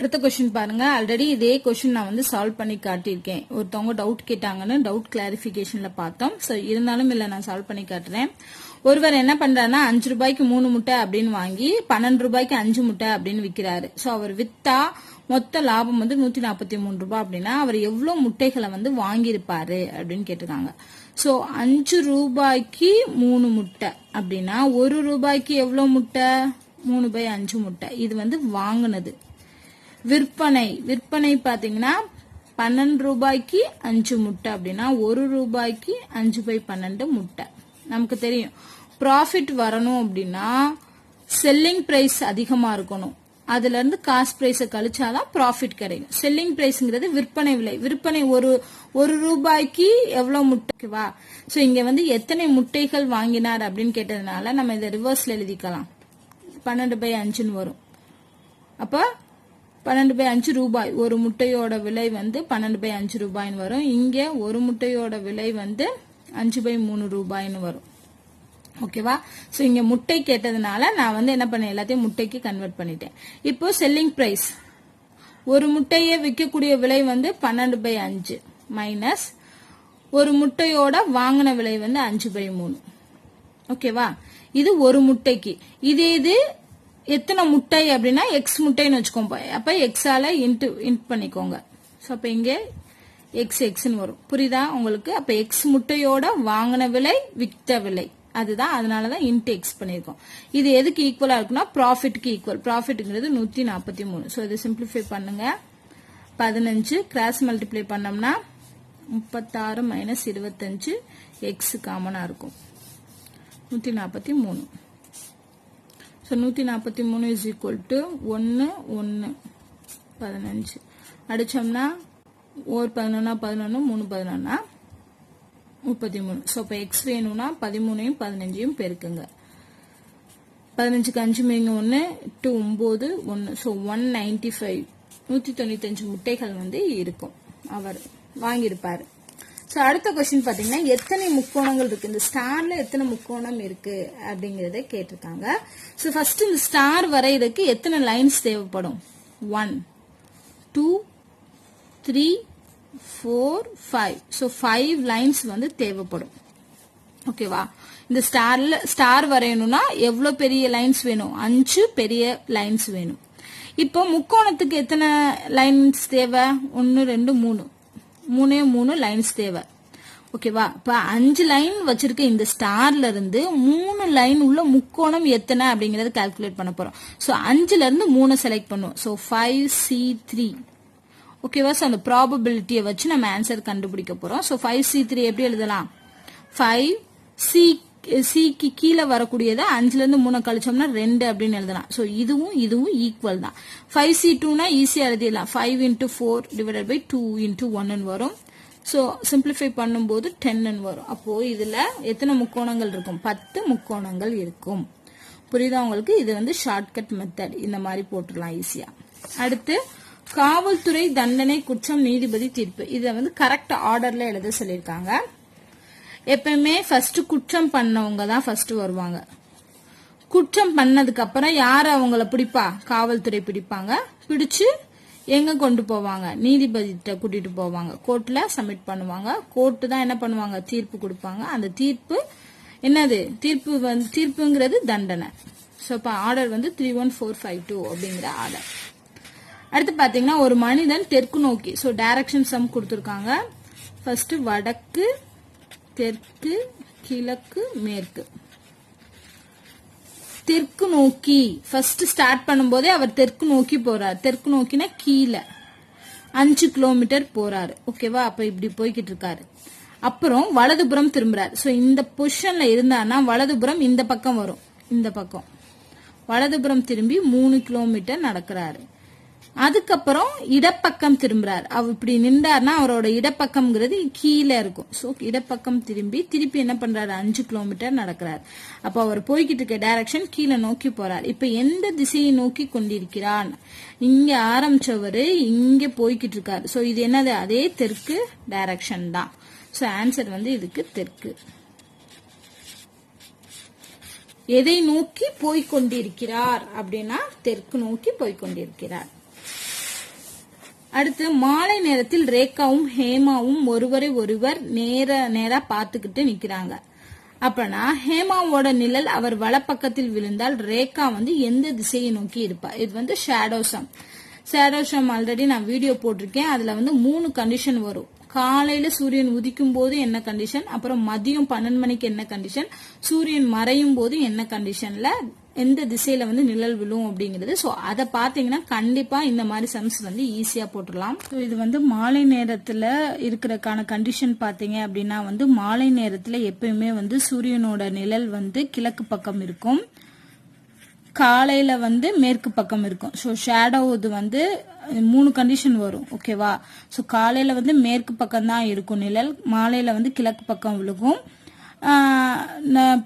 அடுத்த क्वेश्चन பாருங்க. ஆல்ரெடி இதே क्वेश्चन நான் வந்து சால்வ் பண்ணி காட்டியிருக்கேன். ஒருத்தவங்க டவுட் கேட்டாங்கன்னு டவுட் கிளாரிஃபிகேஷன்ல பார்த்தோம். சோ இருந்தாலும் இல்ல நான் சால்வ் பண்ணி காட்டுறேன். ஒருவர் என்ன பண்றாருன்னா 5 ரூபாய்க்கு 3 முட்டை அப்படின்னு வாங்கி 12 ரூபாய்க்கு 5 முட்டை அப்படின்னு விக்கிறாரு. சோ அவர் வித்தா மொத்த லாபம் வந்து 143 ரூபாய் அப்படின்னா அவர் எவ்வளவு முட்டைகளை வந்து வாங்கியிருப்பாரு அப்படின்னு கேட்டிருக்காங்க. சோ 5 ரூபாய்க்கு 3 முட்டை அப்படின்னா 1 ரூபாய்க்கு எவ்வளவு முட்டை? 3/5 முட்டை. இது வந்து வாங்குனது. விற்பனை பாத்தீங்கன்னா 12 ரூபாய்க்கு 5 முட்டை அப்படின்னா 1 ரூபாய்க்கு 5/12 முட்டை. நமக்கு தெரியும் ப்ராஃபிட் வரணும் அப்படின்னா செல்லிங் பிரைஸ் அதிகமா இருக்கணும். அதுல இருந்து காஸ்ட் பிரைஸ கழிச்சாதான் ப்ராஃபிட் கிடைக்கும். செல்லிங் பிரைஸ்ங்கிறது விற்பனை விலை. விற்பனை ஒரு ரூபாய்க்கு எவ்வளவு முட்டைவா? சோ இங்க வந்து எத்தனை முட்டைகள் வாங்கினார் அப்படின்னு கேட்டதுனால நம்ம இதை ரிவர்ஸ்ல எழுதிக்கலாம். 12/5 வரும். அப்ப 12/5 ரூபாய். ஒரு முட்டையோட விலை வந்து 12/5 ரூபாய்னு வரும். இங்க ஒரு முட்டையோட விலை வந்து 5/3 ரூபாய்னு வரும். ஓகேவா? சோ இங்க முட்டை கேட்டதுனால நான் வந்து என்ன பண்ணேன், எல்லாத்தையும் முட்டைக்கு கன்வெர்ட் பண்ணிட்டேன். இப்போ செல்லிங் பிரைஸ், ஒரு முட்டையை விற்கக்கூடிய விலை வந்து 12/5 மைனஸ் ஒரு முட்டையோட வாங்கின விலை வந்து 5/3. ஓகேவா? இது ஒரு முட்டைக்கு. இது எத்தனை முட்டை அப்படின்னா எக்ஸ் முட்டைன்னு வச்சுக்கோங்க. அப்ப எக்ஸால இன்ட் பண்ணிக்கோங்க. சோ அப்ப இங்க எக்ஸ்னு வரும். புரியுதா உங்களுக்கு? அப்ப எக்ஸ் முட்டையோட வாங்கின விலை வித்த விலை அதுதான். அதனாலதான் இன்ட் எக்ஸ் பண்ணிருக்கோம். இது எதுக்கு ஈக்குவலா இருக்குன்னா ப்ராஃபிட்க்கு ஈக்குவல். ப்ராஃபிட்ங்கிறது 143. சோ இதை சிம்பிளிஃபை பண்ணுங்க. 15 கிராஸ் மல்டிப்ளை பண்ணோம்னா 36 மைனஸ் 25 எக்ஸ் காமனா இருக்கும். 143. So 143 is equal to 1 1 15. அடிச்சோம்னா 1 11 11 3 11 33. So இப்ப x வேணும்னா 13 15 பெருக்குங்க. 15க்கு 5 மீங்க 1 2 9 1. So 195 195 முட்டைகள் வந்து இருக்கும். அவர் வாங்கியிருப்பாரு. சோ அடுத்த क्वेश्चन பாத்தீங்கன்னா எத்தனை முக்கோணங்கள் இருக்கு, இந்த ஸ்டார்ல எத்தனை முக்கோணம் இருக்கு அப்படிங்கறத கேட்டிருக்காங்க. சோ ஃபர்ஸ்ட் இந்த ஸ்டார் வரையறதுக்கு எத்தனை லைன்ஸ் தேவைப்படும்? 1 2 3 4 5. சோ 5 லைன்ஸ் வந்து தேவைப்படும். ஓகேவா? இந்த ஸ்டார் வரையணும்னா எவ்வளவு பெரிய லைன்ஸ் வேணும்? 5 பெரிய லைன்ஸ் வேணும். இப்போ முக்கோணத்துக்கு எத்தனை லைன்ஸ் தேவை? 1 2 3 3 லைன்ஸ் தேவை. ஓகேவா? இப்ப 5 லைன் வச்சிருக்க இந்த ஸ்டார்ல இருந்து 3 லைன் உள்ள முக்கோணம் எத்தனை அப்படிங்கறத கால்குலேட் பண்ண போறோம். சோ 5ல இருந்து 3 செலக்ட் பண்ணுவோம். So 5C3. ஓகேவா? சோ அந்த ப்ராபபிலிட்டியை வச்சு நம்ம ஆன்சர் கண்டுபிடிக்க போறோம். சோ 5C3 எப்படி எழுதலாம்? 5Cக்கு கீழே வரக்கூடியதை 5ல இருந்து 3 கழிச்சோம்னா 2 அப்படின்னு எழுதலாம். சோ இதுவும் ஈக்குவல் தான். 5C2னா ஈஸியா எழுதிடலாம். 5 into 4 divided by 2 into 1 வரும். சோ சிம்பிளிஃபை பண்ணும்போது 10 வரும். அப்போ இதுல எத்தனை முக்கோணங்கள் இருக்கும்? 10 முக்கோணங்கள் இருக்கும். புரியுதா உங்களுக்கு? இது வந்து ஷார்ட்கட் மெத்தட். இந்த மாதிரி போட்டுடலாம் ஈஸியா. அடுத்து காவல்துறை தண்டனை குற்றம் நீதிபதி தீர்ப்பு. இத வந்து கரெக்ட் ஆர்டர்ல எழுத சொல்லியிருக்காங்க. எப்பவுமே ஃபர்ஸ்ட் குற்றம் பண்ணவங்க தான் ஃபர்ஸ்ட் வருவாங்க. குற்றம் பண்ணதுக்கு அப்புறம் யாரு அவங்கள பிடிப்பா? காவல்துறை பிடிப்பாங்க. பிடிச்சு எங்க கொண்டு போவாங்க? நீதிபதிட்ட கூட்டிட்டு போவாங்க. கோர்ட்ல சப்மிட் பண்ணுவாங்க. கோர்ட் தான் என்ன பண்ணுவாங்க? தீர்ப்பு கொடுப்பாங்க. அந்த தீர்ப்பு என்னது? தீர்ப்புங்கிறது தண்டனை. சோ இப்ப ஆர்டர் வந்து 31452 அப்படிங்கிற ஆர்டர். அடுத்து பாத்தீங்கன்னா ஒரு மனிதன் தெற்கு நோக்கி, சோ டைரக்ஷன் சம் கொடுத்திருக்காங்க. ஃபர்ஸ்ட் வடக்கு, தெற்கு, கிழக்கு, மேற்கு. தெற்கு நோக்கி ஃபர்ஸ்ட் ஸ்டார்ட் பண்ணும்போதே அவர் தெற்கு நோக்கி போறார். தெற்கு நோக்கினா கீழே 5 கிலோமீட்டர் போறாரு. ஓகேவா? அப்ப இப்படி போய்கிட்டு இருக்காரு. அப்புறம் வலதுபுறம் திரும்புறாரு. சோ இந்த பொசிஷன்ல இருந்தாருன்னா வலதுபுறம் இந்த பக்கம் வரும். இந்த பக்கம் வலதுபுறம் திரும்பி 3 கிலோமீட்டர் நடக்கிறாரு. அதுக்கப்புறம் இடப்பக்கம் திரும்புறாரு. அவர் இப்படி நின்றாருன்னா அவரோட இடப்பக்கம்ங்கிறது கீழே இருக்கும். சோ இடப்பக்கம் திருப்பி என்ன பண்றாரு? 5 கிலோமீட்டர் நடக்கிறார். அப்ப அவர் போய்கிட்டு இருக்க டைரக்ஷன் கீழே நோக்கி போறார். இப்ப எந்த திசையை நோக்கி கொண்டிருக்கிறான்? இங்க ஆரம்பிச்சவரு இங்க போய்கிட்டு இருக்காரு. சோ இது என்னது? அதே தெற்கு டைரக்ஷன் தான். சோ ஆன்சர் வந்து இதுக்கு தெற்கு. எதை நோக்கி போய்கொண்டிருக்கிறார் அப்படின்னா தெற்கு நோக்கி போய்கொண்டிருக்கிறார். அடுத்து மாலை நேரத்தில் ரேகாவும் ஹேமாவும் ஒருவரை ஒருவர் நேரா பார்த்துக்கிட்டு நிக்கிறாங்க. அப்பனா ஹேமாவோட நிழல் அவர் வலப்பக்கத்தில் விழுந்தால் ரேகா வந்து எந்த திசையை நோக்கி இருப்பா? இது வந்து ஷேடோ சம் ஆல்ரெடி நான் வீடியோ போட்டிருக்கேன். அதுல வந்து 3 கண்டிஷன் வரும். காலையில சூரியன் உதிக்கும் போது என்ன கண்டிஷன், அப்புறம் மதியம் 12 மணிக்கு என்ன கண்டிஷன், சூரியன் மறையும் போது என்ன கண்டிஷன்ல எந்த திசையில வந்து நிழல் விழும் அப்படிங்கிறது. சோ அதை பாத்தீங்கன்னா கண்டிப்பா இந்த மாதிரி சம்ஸ் வந்து ஈஸியா போட்டுடலாம். இது வந்து மாலை நேரத்துல இருக்கிறக்கான கண்டிஷன் பாத்தீங்க அப்படின்னா வந்து மாலை நேரத்துல எப்பயுமே வந்து சூரியனோட நிழல் வந்து கிழக்கு பக்கம் இருக்கும், காலையில வந்து மேற்கு பக்கம் இருக்கும். ஸோ ஷேடோ இது வந்து 3 கண்டிஷன் வரும். ஓகேவா? ஸோ காலையில வந்து மேற்கு பக்கம் தான் இருக்கும் நிழல், மாலையில வந்து கிழக்கு பக்கம் விழுகும்.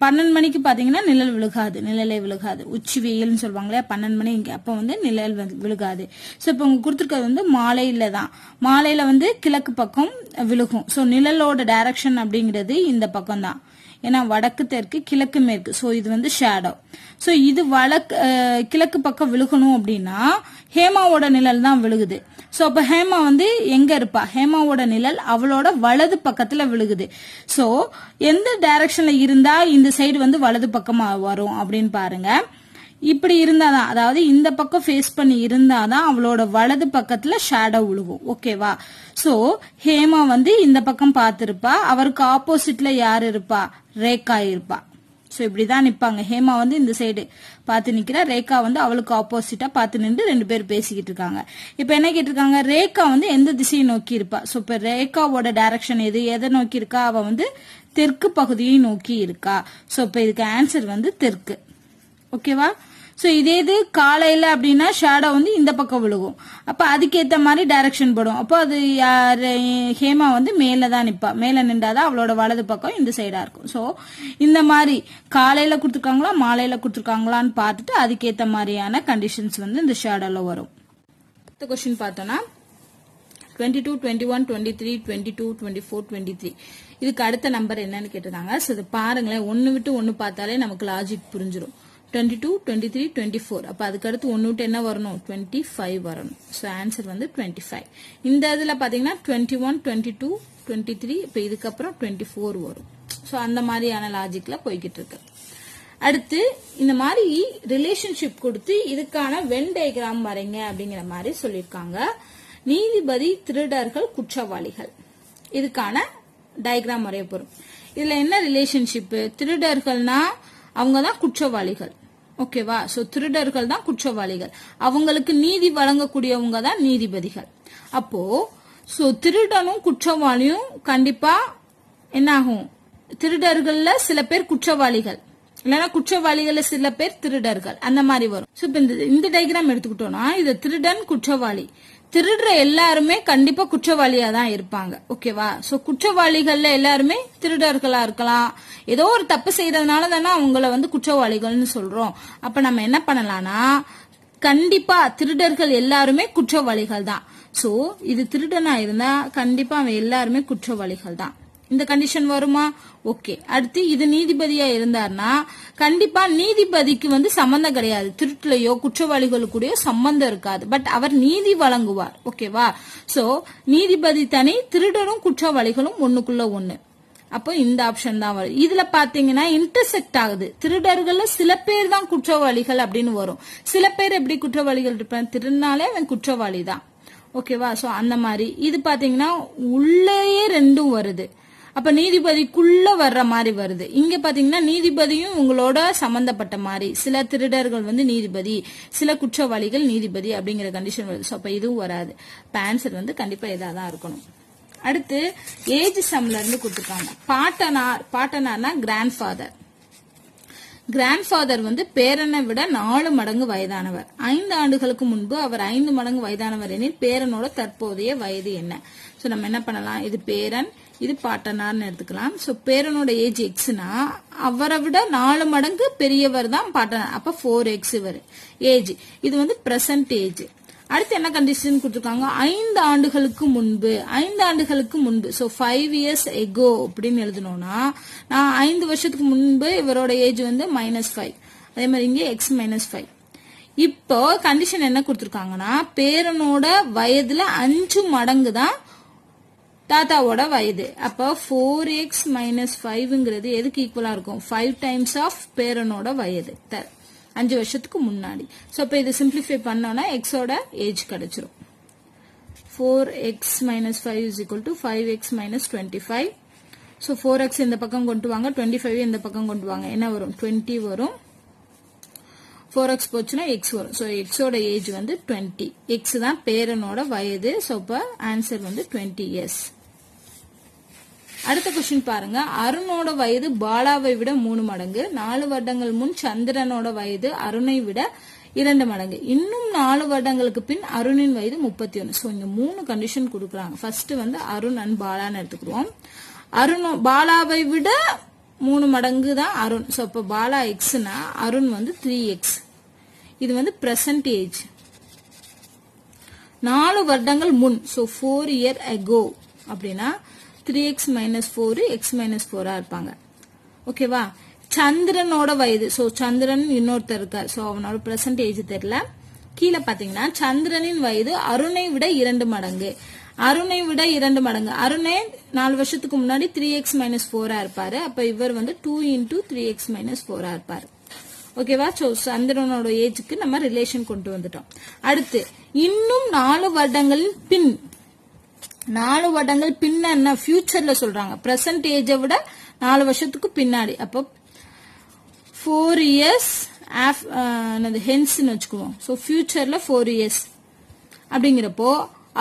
12 மணிக்கு பாத்தீங்கன்னா நிழலே விழுகாது. உச்சி வெயில்னு சொல்லுவாங்களே 12 மணி, அப்ப வந்து நிழல் விழுகாது. ஸோ இப்போ உங்க கொடுத்துருக்கிறது வந்து மாலையில தான், மாலையில வந்து கிழக்கு பக்கம் விழுகும். ஸோ நிழலோட டைரக்ஷன் அப்படிங்கிறது இந்த பக்கம் தான், ஏன்னா வடக்கு தெற்கு கிழக்கு மேற்கு. சோ இது வந்து ஷேடோ. சோ இது கிழக்கு பக்கம் விழுகணும் அப்படின்னா ஹேமாவோட நிழல் தான் விழுகுது. சோ அப்ப ஹேமா வந்து எங்க இருப்பா? ஹேமாவோட நிழல் அவளோட வலது பக்கத்துல விழுகுது. சோ எந்த டைரக்ஷன்ல இருந்தா இந்த சைடு வந்து வலது பக்கமா வரும் அப்படின்னு பாருங்க. இப்படி இருந்தாதான், அதாவது இந்த பக்கம் ஃபேஸ் பண்ணி இருந்தாதான் அவளோட வலது பக்கத்துல ஷேடோ விழுகும். ஓகேவா? சோ ஹேமா வந்து இந்த பக்கம் பார்த்திருப்பா, அவருக்கு ஆப்போசிட்ல யாரு இருப்பா? ரேகா இருப்பா. சோ இப்படிதான் நிப்பாங்க. ஹேமா வந்து இந்த சைடு பார்த்து நிக்கிறா, ரேகா வந்து அவளுக்கு ஆப்போசிட்டா பார்த்து நின்று 2 பேர் பேசிக்கிட்டு இருக்காங்க. இப்ப என்ன கேட்டிருக்காங்க? ரேகா வந்து எந்த திசையை நோக்கி இருப்பா? சோ இப்ப ரேகாவோட டைரக்ஷன் எதை நோக்கி இருக்கா? அவ வந்து தெற்கு பகுதியை நோக்கி இருக்கா. சோ இப்ப இதுக்கு ஆன்சர் வந்து தெற்கு. ஓகேவா? சோ இதே இது காலையில அப்படின்னா ஷேடோ வந்து இந்த பக்கம் விழுகும், அப்ப அதுக்கேத்த மாதிரி டைரக்ஷன் போடும். அப்போ அது ஹேமா வந்து மேலதான் நிப்பா, மேல நின்றாதான் அவளோட வலது பக்கம் இந்த சைடா இருக்கும். சோ இந்த மாதிரி காலையில கொடுத்துருக்காங்களா மாலையில கொடுத்துருக்காங்களான்னு பார்த்துட்டு அதுக்கேத்த மாதிரியான கண்டிஷன்ஸ் வந்து இந்த ஷேடோல வரும். அடுத்த கொஸ்டின் பார்த்தோம்னா 22, 21, 23, 22, 24, 23 இதுக்கு அடுத்த நம்பர் என்னன்னு கேட்டிருக்காங்க. சோ இது பாருங்களேன், ஒன்னு விட்டு ஒன்னு பார்த்தாலே நமக்கு லாஜிக் புரிஞ்சிடும். 22, 23, 24 அப்ப அதுக்கு அடுத்து 1 விட்டு என்ன வரணும்? 25 வரணும். சோ ஆன்சர் வந்து 25. இந்த இதுல பாத்தீங்கன்னா 21, 22, 23 இப்ப இதுக்கப்புறம் 24 வரும். சோ அந்த மாதிரியான லாஜிக்ல போய்கிட்டு இருக்கு. அடுத்து இந்த மாதிரி ரிலேஷன்ஷிப் கொடுத்து இதுக்கான வென் டயக்ராம் வரைங்க அப்படிங்கிற மாதிரி சொல்லியிருக்காங்க. நீதிபதி, திருடர்கள், குற்றவாளிகள், இதுக்கான டயக்ராம் வரைய போறோம். இதுல என்ன ரிலேஷன்ஷிப்? திருடர்கள்னா அவங்கதான் குற்றவாளிகள். ஓகேவா? சோ திருடர்கள் தான் குற்றவாளிகள், அவங்களுக்கு நீதி வழங்கக்கூடியவங்க தான் நீதிபதிகள். அப்போ சோ திருடனும் குற்றவாளியும் கண்டிப்பா என்ன ஆகும்? திருடர்கள்ல சில பேர் குற்றவாளிகள், இல்லைன்னா குற்றவாளிகள்ல சில பேர் திருடர்கள், அந்த மாதிரி வரும். சோ இந்த டயக்ராம் எடுத்துக்கிட்டோம்னா இது திருடன் குற்றவாளி, திருடுற எல்லாருமே கண்டிப்பா குற்றவாளியா தான் இருப்பாங்க. ஓகேவா? சோ குற்றவாளிகள்ல எல்லாருமே திருடர்களா இருக்கலாம், ஏதோ ஒரு தப்பு செய்யறதுனால தானே அவங்கள வந்து குற்றவாளிகள்னு சொல்றோம். அப்ப நம்ம என்ன பண்ணலாம்னா கண்டிப்பா திருடர்கள் எல்லாருமே குற்றவாளிகள் தான். சோ இது திருடனா இருந்தா கண்டிப்பா அவன் எல்லாருமே குற்றவாளிகள் தான். இந்த கண்டிஷன் வருமா? ஓகே. அடுத்து இது நீதிபதியா இருந்தார்னா கண்டிப்பா நீதிபதிக்கு வந்து சம்பந்தம் கிடையாது, திருட்டுலயோ குற்றவாளிகளுக்குடையோ சம்பந்தம் இருக்காது, பட் அவர் நீதி வழங்குவார். ஓகேவா? சோ நீதிபதி தனி, திருடரும் குற்றவாளிகளும் ஒண்ணுக்குள்ள ஒண்ணு. அப்போ இந்த ஆப்ஷன் தான் வரும். இதுல பாத்தீங்கன்னா இன்டர்செக்ட் ஆகுது, திருடர்கள்ல சில பேர் தான் குற்றவாளிகள் அப்படின்னு வரும். சில பேர் எப்படி குற்றவாளிகள் இருப்பாங்க? திருநாளே அவன் குற்றவாளி தான். ஓகேவா? சோ அந்த மாதிரி இது பாத்தீங்கன்னா உள்ளேயே ரெண்டும் வருது, அப்ப நீதிபதிக்குள்ள வர்ற மாதிரி வருது. இங்க பாத்தீங்கன்னா நீதிபதியும் உங்களோட சம்பந்தப்பட்ட மாதிரி, சில திருடர்கள் வந்து நீதிபதி, சில குற்றவாளிகள் நீதிபதி அப்படிங்கிற கண்டிஷன் வருது. சோ அப்ப இதுவும் வராது. இப்ப ஆன்சர் வந்து கண்டிப்பா இதாதான் இருக்கணும். அடுத்து ஏஜ் சம்ல இருந்து கொடுத்துருக்காங்க. பாட்டனார்னா கிராண்ட்ஃபாதர். கிராண்ட்ஃபாதர் வந்து பேரனை விட 4 மடங்கு வயதானவர். 5 ஆண்டுகளுக்கு முன்பு அவர் 5 மடங்கு வயதானவர் எனில் பேரனோட தற்போதைய வயது என்ன? சோ நம்ம என்ன பண்ணலாம்? இது பேரன், இது பாட்டனார்னு எடுத்துக்கலாம். சோ பேரனோட ஏஜ் எக்ஸ்னா அவரை விட 4 மடங்கு பெரியவர் தான் பாட்டனார், அப்ப 4x வரும் ஏஜ். இது வந்து பிரசன்ட் ஏஜ். அடுத்து என்ன கண்டிஷன் கொடுத்துருக்காங்க? 5 ஆண்டுகளுக்கு முன்பு. 5 ஆண்டுகளுக்கு முன்பு, சோ 5 years ago அப்படின்னு எழுதணும்னா நான் 5 வருஷத்துக்கு முன்பு இவரோட ஏஜ் வந்து -5, அதே மாதிரி இங்கே x -5. இப்போ கண்டிஷன் என்ன கொடுத்திருக்காங்கன்னா பேரனோட வயதுல 5 மடங்கு தான் தாத்தாவோட வயது. அப்ப 4x minus 5ங்கிறது எதுக்கு ஈக்குவலா இருக்கும்? 5 டைம்ஸ் ஆஃப் பேரனோட வயது 5 வருஷத்துக்கு முன்னாடி. சோ இப்ப இது சிம்பிளிஃபை பண்ணோம்னா x ஓட ஏஜ் கிடைச்சிரும். 4x minus 5 is equal to 5x minus 25. So 4x இந்த பக்கம் கொண்டு வாங்க, 25 இந்த பக்கம் கொண்டு வாங்க. என்ன வரும்? 20 வரும். 4x போச்சுன்னா x வரும். So x ஓட ஏஜ் வந்து 20. x தான் பேரனோட வயது. So இப்ப ஆன்சர் வந்து 20 years. அடுத்த क्वेश्चन பாருங்க. அருணோட வயது பாலாவை விட 3 மடங்கு. 4 வருடங்கள் முன் சந்திரனோட வயது அருணை விட 2 மடங்கு. இன்னும் 4 வருடங்களுக்கு பின் அருணின் வயது 31. சோ இங்க 3 கண்டிஷன் கொடுக்கறாங்க. ஃபர்ஸ்ட் வந்து அருண் அண்ட் பாலான்னு எடுத்துக்கிறோம். பாலாவை விட 3 மடங்கு தான் அருண். சோ இப்ப பாலா எக்ஸ்னா அருண் வந்து 3x. இது வந்து பிரசன்ட் ஏஜ். 4 வருடங்கள் முன். சோ 4 year ago அப்படின்னா 3x minus 4 x minus 4 இருப்பாங்க. ஓகேவா? சந்திரனோட வயது. சோ சந்திரன் இன்னொருத்தர் இருக்கார். சோ அவனோட பிரசன்ட் ஏஜ் தெரியல. கீழே பாத்தீங்கன்னா சந்திரனின் வயது அருணை விட 2 மடங்கு. அருணை விட 2 மடங்கு. அருணை 4 வருஷத்துக்கு முன்னாடி 3x minus 4 இருப்பாரு. அப்ப இவர் வந்து 2 into 3x minus 4 இருப்பாரு. ஓகேவா? சோ சந்திரனோட ஏஜுக்கு நம்ம ரிலேஷன் கொண்டு வந்துட்டோம். அடுத்து இன்னும் 4 வருடங்கள் பின். 4 வருடங்கள் பின்ன என்ன? ஃபியூச்சர்ல சொல்றாங்க. பிரசன்ட் ஏஜை விட 4 வருஷத்துக்கு பின்னாடி. அப்போ 4 years ஹென்ஸ்ன்னு வச்சுக்குவோம். சோ ஃபியூச்சர்ல 4 years அப்படிங்கிறப்போ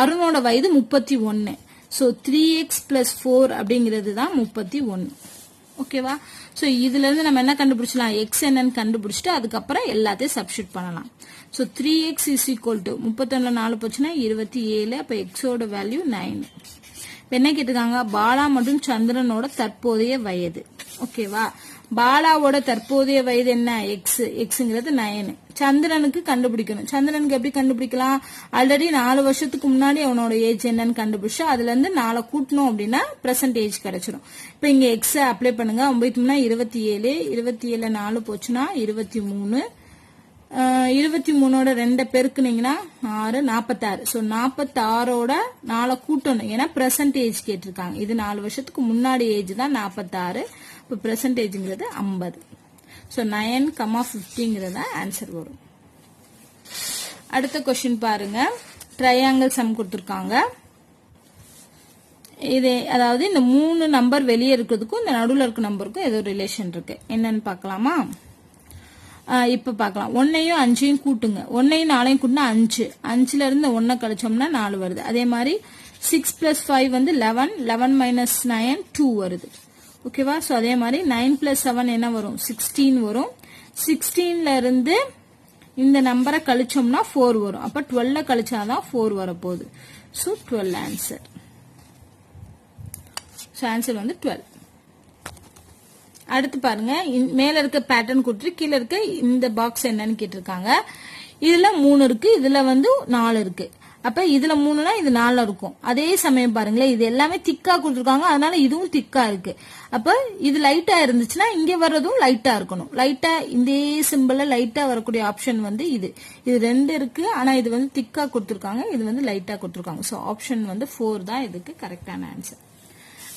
அருணோட வயது 31. சோ 3x plus 4 அப்படிங்கிறது தான் 31. ஓகேவா? சோ இதுல இருந்து நம்ம என்ன கண்டுபிடிச்சலாம்? x என்னன்னு கண்டுபிடிச்சிட்டு அதுக்கப்புறம் எல்லாத்தையும் சப்ஸ்டிட் பண்ணலாம். So 3x is equal to 31ல 4 போச்சுன்னா 27. அப்ப x ஓட வேல்யூ 9. என்ன கேட்டிருக்காங்க? பாலா மற்றும் சந்திரனோட தற்போதைய வயது. ஓகேவா? பாலாவோட தற்போதைய வயது என்ன? எக்ஸ்ங்கிறது 9. சந்திரனுக்கு கண்டுபிடிக்கணும். சந்திரனுக்கு எப்படி கண்டுபிடிக்கலாம்? ஆல்ரெடி 4 வருஷத்துக்கு முன்னாடி அவனோட ஏஜ் என்னன்னு கண்டுபிடிச்சா அதுல இருந்து 4 கூட்டணும் அப்படின்னா பிரசன்ட் ஏஜ் கிடைச்சிடும். இப்ப இங்க எக்ஸ் அப்ளை பண்ணுங்க. 9 27. 27 4 போச்சுன்னா 23. 23ஓட 2 பெருக்குனீங்கன்னா 6 46. சோ 46ஓட 4 கூட்டணும். ஏன்னா பிரசன்ட் ஏஜ் கேட்டிருக்காங்க. இது 4 வருஷத்துக்கு முன்னாடி ஏஜ் தான் 46. இப்ப பிரசன்ட் ஏஜ்ங்கிறது 50. சோ 9,50ங்கிறத ஆன்சர் வரும். அடுத்த क्वेश्चन பாருங்க. ட்ரையாங்கிள் சம் கொடுத்திருக்காங்க. இது அதாவது இந்த 3 நம்பர் வெளியே இருக்கிறதுக்கும் இந்த நடுவுல இருக்க நம்பருக்கும் ஏதோ ரிலேஷன் இருக்கு. என்னன்னு பார்க்கலாமா? இப்ப பார்க்கலாம். 1ஐயும் 5ஐயும் கூட்டுங்க. 1ஐயும் 4ஐயும் கூட்டினா 5. 5ல இருந்து 1 கழிச்சோம்னா 4 வருது. அதே மாதிரி 6 plus 5 வந்து 11. 11 minus 9 2 வருது. ஓகேவா? சோ அதே மாதிரி 9 plus 7 என்ன வரும்? 16 வரும். 16ல இருந்து இந்த நம்பரை கழிச்சோம்னா 4 வரும். அப்ப 12 கழிச்சாதான் 4 வரப்போகுது. So 12 answer. சோ ஆன்சர் வந்து 12. அடுத்து பாருங்க. மேல இருக்க பேட்டர்ன் கொடுத்து கீழே இருக்க இந்த பாக்ஸ் என்னன்னு கேட்டிருக்காங்க. இதுல 3 இருக்கு. இதுல வந்து 4 இருக்கு. அப்ப இதுல 3னா இது 4 இருக்கும். அதே சமயம் பாருங்களேன், இது எல்லாமே திக்கா கொடுத்துருக்காங்க. அதனால இதுவும் திக்கா இருக்கு. அப்ப இது லைட்டா இருந்துச்சுன்னா இங்க வர்றதும் லைட்டா இருக்கணும். லைட்டா இந்த சிம்பிள்ல லைட்டா வரக்கூடிய ஆப்ஷன் வந்து இது 2 இருக்கு. ஆனா இது வந்து திக்கா கொடுத்துருக்காங்க. இது வந்து லைட்டா கொடுத்துருக்காங்க. சோ ஆப்ஷன் வந்து 4 தான் இதுக்கு கரெக்டான ஆன்சர்.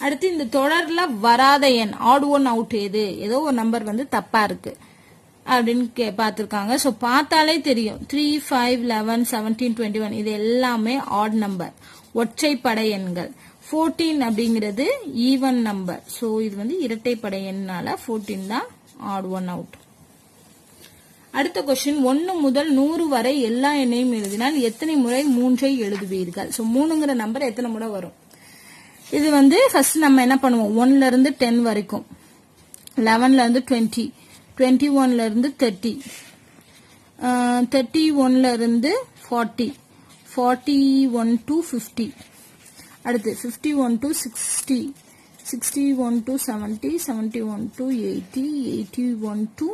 அடுத்து இந்த தொடர்ல வராத எண் ஆட் ஒன் அவுட் எது? ஏதோ ஒரு நம்பர் வந்து தப்பா இருக்கு அப்படின்னு பார்த்திருக்காங்க. சோ பார்த்தாலே தெரியும். 3, 5, 11, 17, 21 இது எல்லாமே ஆட் நம்பர், ஒற்றைப்படை எண்கள். 14 அப்படிங்கிறது ஈவன் நம்பர். சோ இது வந்து இரட்டைப்படை எண்ணால 14 தான் ஆட் ஒன் அவுட். அடுத்த क्वेश्चन 1 முதல் 100 வரை எல்லா எண்ணையும் எழுதினால் எத்தனை முறை 3ஐ எழுதுவீர்கள்? சோ 3ங்கிற நம்பர் எத்தனை முறை வரும்? இது வந்து ஃபர்ஸ்ட் நம்ம என்ன பண்ணுவோம்? 1ல இருந்து 10 வரைக்கும், 11ல இருந்து 20, 21ல இருந்து 30, 31ல இருந்து 40, 41 to 50, அடுத்து 51 to 60, 61 to 70, 71 to 80, 81 to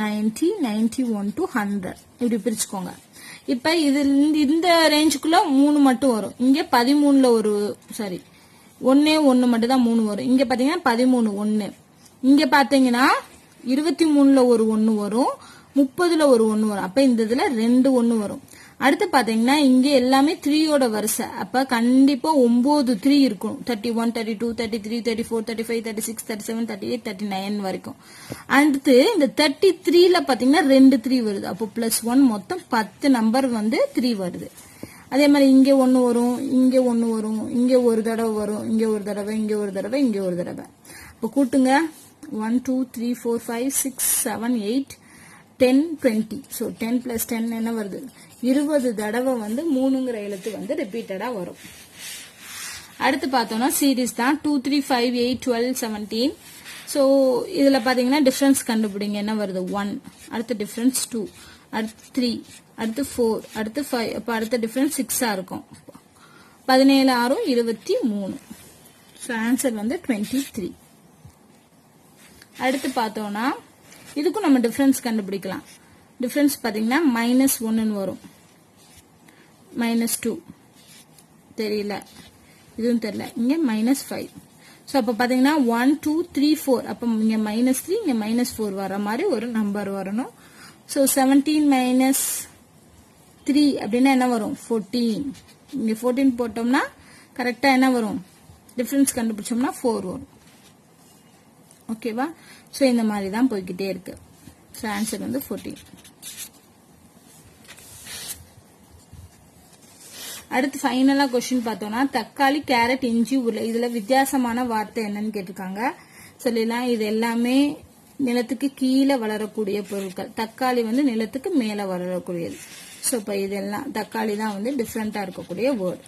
90, 91 to 100 இப்படி பிரிச்சுக்கோங்க. இப்ப இது இந்த ரேஞ்சுக்குள்ள 3 மட்டும் வரும். இங்க 13ல ஒரு சாரி 1 மட்டும் தான் 3 வரும். இங்க பாத்தீங்கன்னா 13 1. இங்க பாத்தீங்கன்னா 23ல ஒரு 1 வரும். 30ல ஒரு 1 வரும். அப்ப இந்த இதுல 2 1 வரும். அடுத்து பாத்தீங்கன்னா இங்க எல்லாமே 3யோட வரிசை. அப்ப கண்டிப்பா 9 3 இருக்கும். 31, 32, 33, 34, 35, 36, 37, 38, 39 வரைக்கும். அடுத்து இந்த 33ல பாத்தீங்கன்னா 2 3 வருது. அப்போ +1 மொத்தம் 10 நம்பர் வந்து 3 வருது. அதே மாதிரி இங்க 1 வரும், இங்க 1 வரும், இங்க ஒரு தடவை வரும், இங்க ஒரு தடவை, இங்க ஒரு தடவை, இங்க ஒரு தடவை. இப்போ கூட்டுங்க 1 2 3 4 5 6 7 8 10 20. ஸோ 10 + 10 என்ன வருது? 20 தடவை வந்து 3ங்கிற எழுத்து வந்து ரிப்பீட்டடா வரும். அடுத்து பார்த்தோம்னா சீரீஸ் தான் 2 3 5 8 12 17. ஸோ இதுல பாத்தீங்கன்னா டிஃபரன்ஸ் கண்டுபிடிங்க. என்ன வருது? 1. அடுத்து டிஃபரன்ஸ் 2, அடுத்து 3, அடுத்து 4, அடுத்து 5. அப்ப அடுத்த டிஃபரன்ஸ் 6 இருக்கும். 17 6 23. ஸோ ஆன்சர் வந்து 23. அடுத்து பார்த்தோம்னா இதுக்கும் நம்ம டிஃபரன்ஸ் கண்டுபிடிக்கலாம். டிஃபரன்ஸ் பாத்தீங்கன்னா -1 வரும், -2 தெரியல, இதுவும் தெரியல, இங்க -5. ஸோ அப்ப பாத்தீங்கன்னா 1 2 3 4. அப்ப இங்க -3 இங்க -4 வர மாதிரி ஒரு நம்பர் வரணும். ஸோ 17 - 3 அப்படின்னா என்ன வரும்? 14. இங்க 14 போட்டோம்னா கரெக்டா என்ன வரும்? டிஃபரன்ஸ் கண்டுபிடிச்சோம்னா 4 வரும். ஓகேவா? ஸோ இந்த மாதிரி தான் போய்கிட்டே இருக்கு. ஸோ ஆன்சர் வந்து 14. அடுத்து ஃபைனலா கொஸ்டின் பார்த்தோம்னா தக்காளி, கேரட், இஞ்சி, உருளை இதுல வித்தியாசமான வார்த்தை என்னன்னு கேட்டிருக்காங்க. சொல்லலாம் இது எல்லாமே நிலத்துக்கு கீழே வளரக்கூடிய பொருட்கள். தக்காளி வந்து நிலத்துக்கு மேல வளரக்கூடியது. ஸோ இப்போ இதெல்லாம் தக்காளி தான் வந்து டிஃப்ரெண்டா இருக்கக்கூடிய வேர்டு.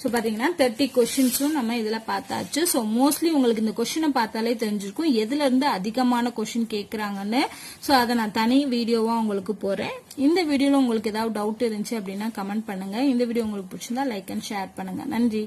ஸோ பாத்தீங்கன்னா 30 கொஸ்டின்ஸும் நம்ம இதுல பார்த்தாச்சு. ஸோ மோஸ்ட்லி உங்களுக்கு இந்த கொஸ்டினை பார்த்தாலே தெரிஞ்சிருக்கும் எதுல இருந்து அதிகமான கொஸ்டின் கேட்கறாங்கன்னு. ஸோ அதை நான் தனி வீடியோவா உங்களுக்கு போறேன். இந்த வீடியோல உங்களுக்கு ஏதாவது டவுட் இருந்துச்சு அப்படின்னா கமெண்ட் பண்ணுங்க. இந்த வீடியோ உங்களுக்கு பிடிச்சிருந்தா லைக் அண்ட் ஷேர் பண்ணுங்க. நன்றி.